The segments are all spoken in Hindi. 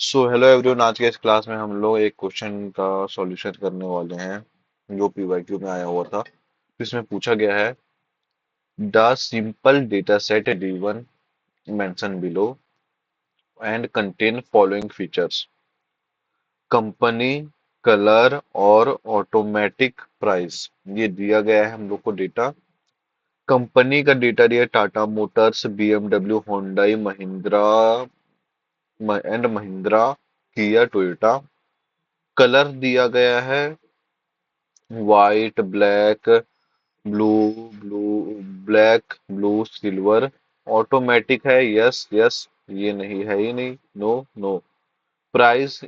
So hello everyone. आज के इस क्लास में हम लोग एक क्वेश्चन का सॉल्यूशन करने वाले हैं जो पीवाईक्यू में आया हुआ था। तो इसमें पूछा गया है the simple data set D1 mention below and contain following features: company, colour और ऑटोमेटिक प्राइस। ये दिया गया है हम लोग को डेटा। कंपनी का डेटा दिया Tata Motors, BMW, Hyundai, Mahindra and Mahindra, किया, टोयोटा। कलर दिया गया है white, black, blue, blue, black, blue, silver. Automatic है, यस यस। ये नहीं है ही नहीं, नो नो। प्राइस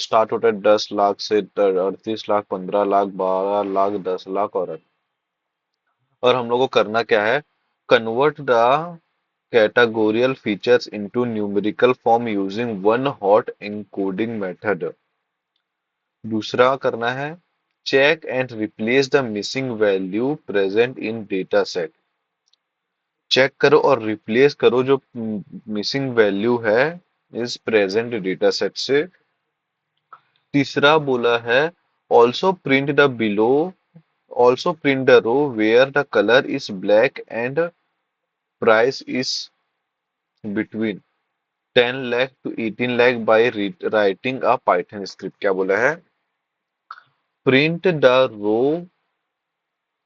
स्टार्ट होता है 10 लाख से 38 लाख, 15 लाख, 12 लाख, 10 लाख और हम लोग को करना क्या है? Convert the categorical features into numerical form using one hot encoding method. दूसरा करना है check and replace the missing value present in data set. Check करो और रिप्लेस करो जो मिसिंग वैल्यू है इस प्रेजेंट डेटा सेट से। तीसरा बोला है also print the below also print the row where the colour is black and price is between 10 lakh to 18 lakh by writing a Python script। क्या बोला है? Print the row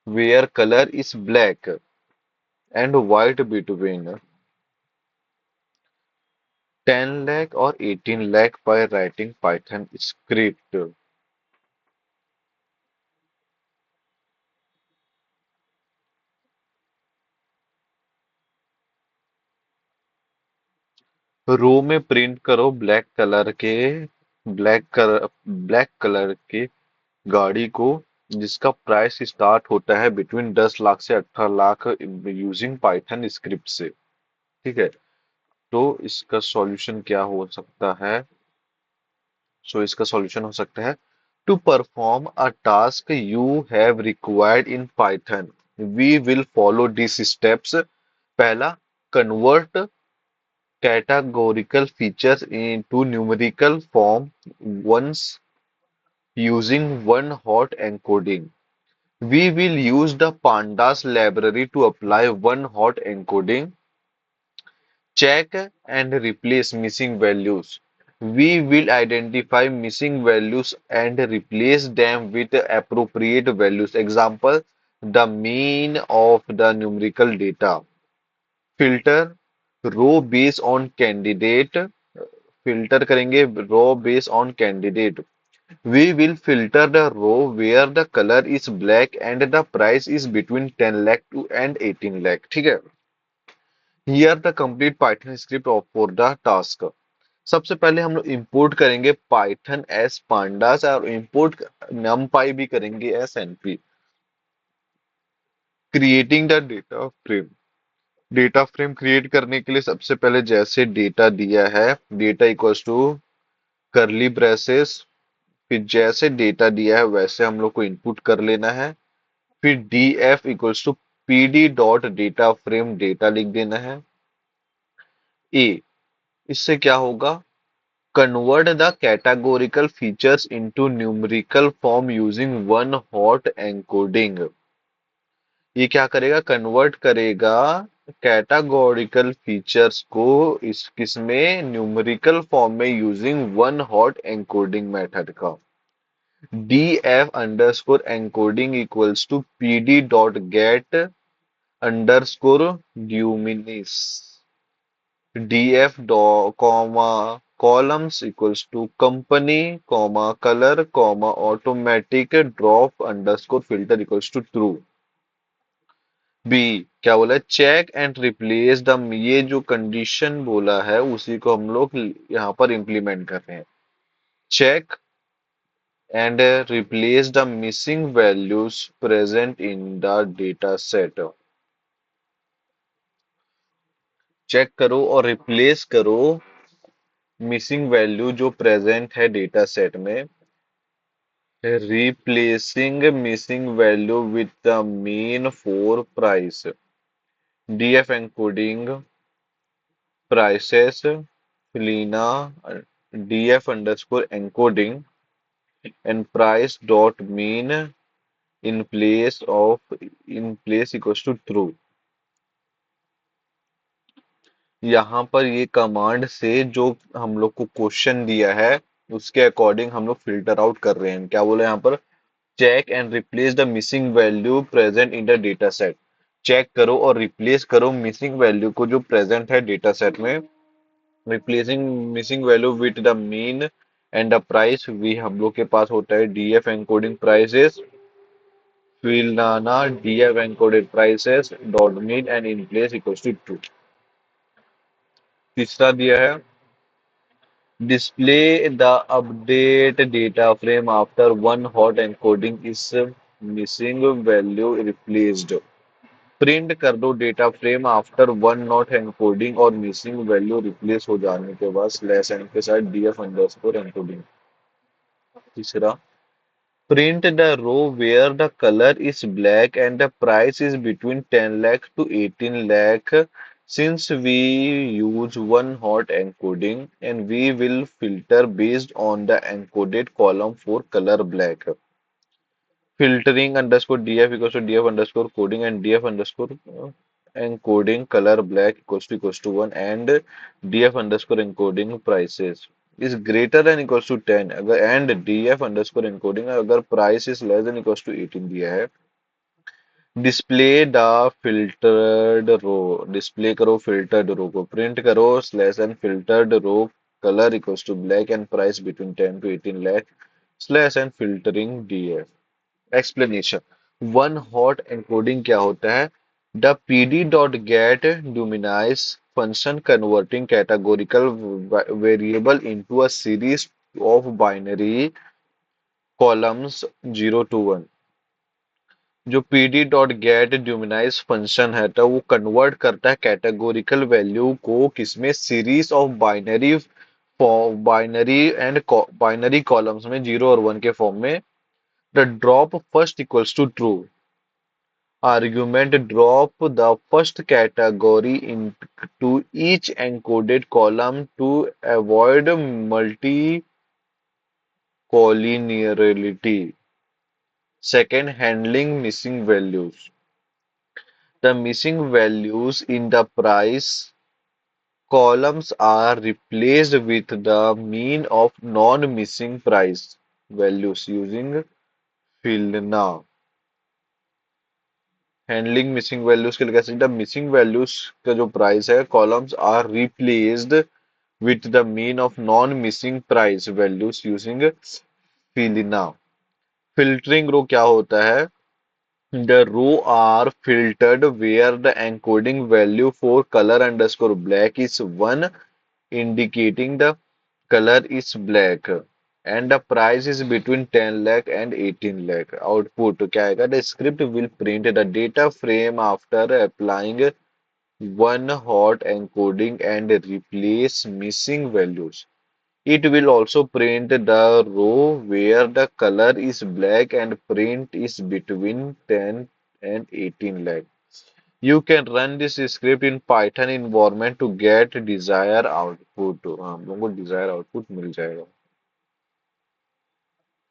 where color is black and white between 10 lakh और 18 lakh by writing Python script। रो में प्रिंट करो ब्लैक कलर के गाड़ी को जिसका प्राइस स्टार्ट होता है बिटवीन 10 लाख से 18 लाख यूजिंग पाइथन स्क्रिप्ट से। ठीक है। तो इसका सॉल्यूशन क्या हो सकता है? इसका सॉल्यूशन हो सकता है to perform a task you have required in Python we will follow this steps. पहला, convert categorical features into numerical form once using one hot encoding. We will use the pandas library to apply one hot encoding. Check and replace missing values. We will identify missing values and replace them with appropriate values. Example, the mean of the numerical data. Filter row based on candidate। Filter करेंगे row based on candidate. We will filter the row where the colour is black and the price is between 10 lakh to and 18 lakh। ठीक है। Here the complete Python script of for the task. सबसे पहले हम लोग इंपोर्ट करेंगे पाइथन एस पांडास और इंपोर्ट नमपाई भी करेंगे as np. Creating the data frame. Data frame create करने के लिए सबसे पहले जैसे डेटा दिया है data equals to curly braces, फिर जैसे डेटा दिया है वैसे हम लोग को इनपुट कर लेना है। फिर df equals to pd dot data frame data लिख देना है। ए, इससे क्या होगा? Convert the categorical features into numerical form using one hot encoding. ये क्या करेगा? कन्वर्ट करेगा कैटेगोरिकल फीचर्स को इस किसमें न्यूमेरिकल फॉर्म में using one hot encoding method का। df underscore encoding equals to pd dot get underscore duminis। df comma columns equals to company comma color comma automatic drop underscore filter equals to true। b, क्या बोला है? Check and replace the. ये जो कंडीशन बोला है उसी को हम लोग यहाँ पर इंप्लीमेंट कर रहे हैं। Check and replace the missing values present in the data set। Check करो और रिप्लेस करो मिसिंग वैल्यू जो प्रेजेंट है डेटा सेट में। Replacing missing value with the mean for price. Df encoding prices fillna df underscore encoding and price dot mean in place equals to true। यहाँ पर ये कमांड से जो हम लोग को क्वेश्चन दिया है उसके अकॉर्डिंग हम लोग फिल्टर आउट कर रहे हैं। क्या बोले यहाँ पर? Check and replace the missing value present in the data set. Check करो और रिप्लेस करो मिसिंग वैल्यू को जो प्रेजेंट है डेटा सेट में। Replacing missing value with the mean and the price, we हम लोग के पास होता है df encoding prices fillna df encoded prices dot mean and in place equals to true. तीसरा दिया है display the update data frame after one hot encoding is missing value replaced। Print कर दो data frame after one not encoding और मिसिंग वैल्यू रिप्लेस हो जाने के बाद स्लैश एन के साथ डीएफ अंडरस्कोर एनकोडिंग। तीसरा print the row where the color is black and the price is between 10 lakh to 18 lakh, since we use one hot encoding and we will filter based on the encoded column for color black। Filtering underscore df equals to df underscore coding and df underscore encoding color black equals to 1 and df underscore encoding prices is greater than equals to 10 अगर and df underscore encoding अगर price is less than equals to 18 दिया है। Display the filtered row, display करो फिल्टर्ड रो को, प्रिंट करो slash n filtered row colour equals to black and price between 10 to 18 lakh slash n filtering df। Explanation. One hot encoding क्या होता है? The pd dot get dummies function converting categorical variable into a series of binary columns 0 to 1। जो pd dot get dummies function है तो वो कन्वर्ट करता है कैटेगोरिकल वैल्यू को किसमें? सीरीज ऑफ बाइनरी कॉलम्स में 0 और 1 के फॉर्म में। The drop first equals to true argument drop the first category into each encoded column to avoid multicollinearity। Second, handling missing values. The missing values in the price columns are replaced with the mean of non-missing price values using Filna। Handling missing values के लिए कह सकते हैं मिसिंग वैल्यूज का जो प्राइस है columns are replaced with the mean of non missing price values using fillna. Filtering row क्या होता है? The row are filtered where the encoding value for colour underscore black is 1 indicating the color is black and the price is between 10 lakh and 18 lakh। output क्या आएगा? The script will print the data frame after applying one hot encoding and replace missing values। It will also print the row where the color is black and print is between 10 and 18 lakh। You can run this script in Python environment to get desired output। हम लोगों को desired output मिल जाएगा।